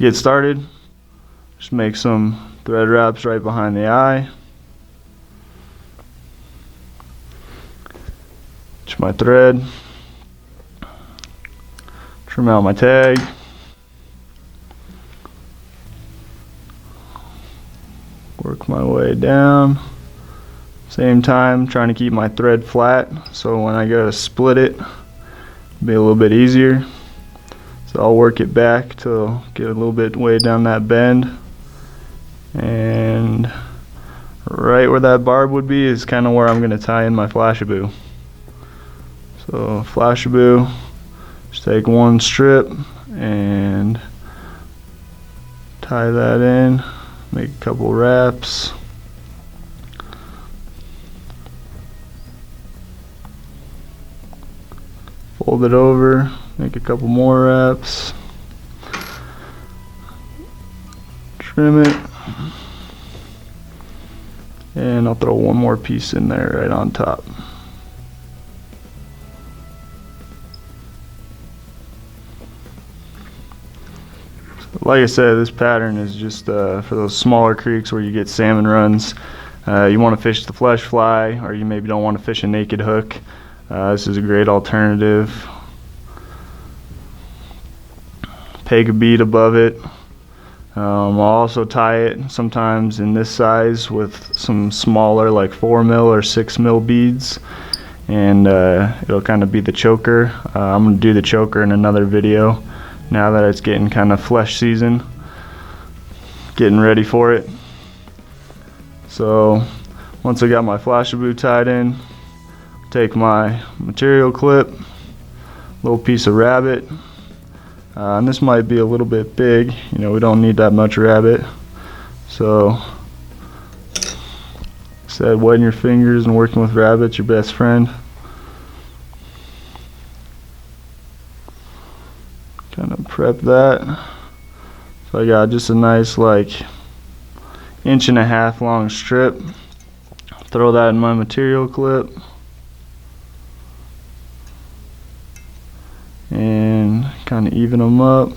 get started, just make some thread wraps right behind the eye. Just my thread, trim out my tag, work my way down. Same time trying to keep my thread flat, so when I go to split it, it'll be a little bit easier. So I'll work it back to get a little bit way down that bend, and right where that barb would be is kind of where I'm going to tie in my flashaboo. So flashaboo, just take one strip and tie that in, make a couple wraps. Fold it over, make a couple more wraps, trim it, and I'll throw one more piece in there right on top. Like I said, this pattern is just for those smaller creeks where you get salmon runs. You want to fish the flesh fly, or you maybe don't want to fish a naked hook. This is a great alternative. Peg a bead above it. I'll also tie it sometimes in this size with some smaller, like 4mm or 6mm beads, and it'll kind of be the choker. I'm going to do the choker in another video now that it's getting kind of flesh season, getting ready for it. So once I got my flashaboo tied in, take my material clip, little piece of rabbit, and this might be a little bit big, you know, we don't need that much rabbit. So said, wetting your fingers and working with rabbit's your best friend. Kind of prep that. So I got just a nice like 1.5 inch long strip. Throw that in my material clip. And kind of even them up,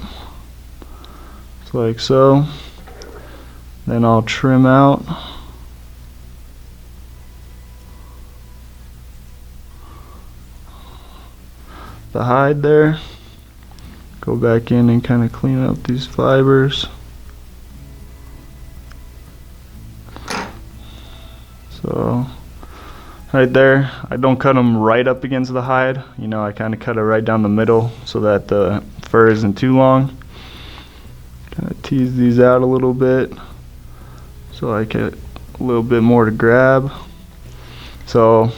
just like so. Then I'll trim out the hide there. Go back in and kind of clean up these fibers. So right there, I don't cut them right up against the hide, you know, I kind of cut it right down the middle so that the fur isn't too long. Kind of tease these out a little bit so I get a little bit more to grab. So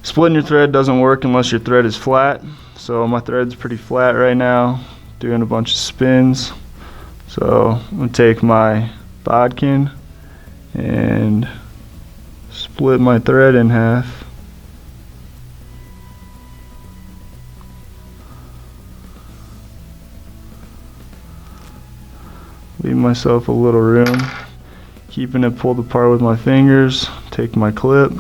splitting your thread doesn't work unless your thread is flat. So my thread's pretty flat right now, doing a bunch of spins. So I'm going to take my bodkin and split my thread in half. Leave myself a little room, keeping it pulled apart with my fingers. Take my clip,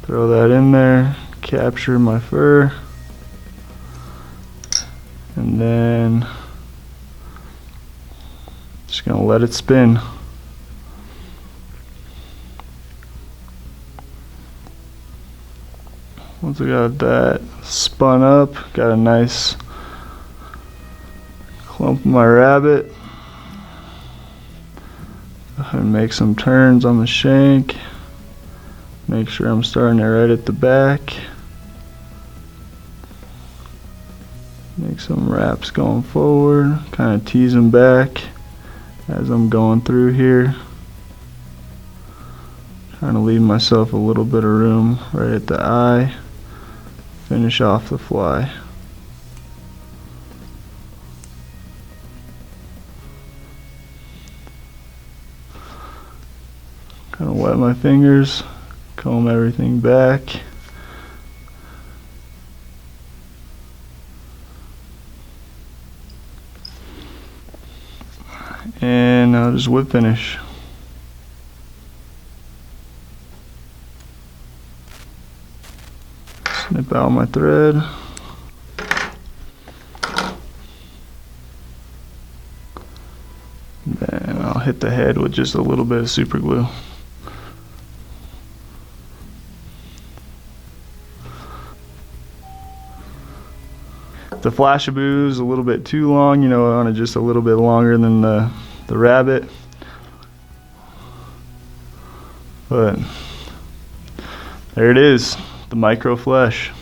throw that in there, capture my fur, and then just gonna let it spin. Once I got that spun up, got a nice clump of my rabbit. Go ahead and make some turns on the shank. Make sure I'm starting it right at the back. Make some wraps going forward, kind of tease them back as I'm going through here. Trying to leave myself a little bit of room right at the eye. Finish off the fly. Kind of wet my fingers, comb everything back. And I'll just whip finish. Snip out my thread. hit the head with just a little bit of super glue. The Flashaboo is a little bit too long, you know, I want it just a little bit longer than the rabbit. But there it is, the micro flesh.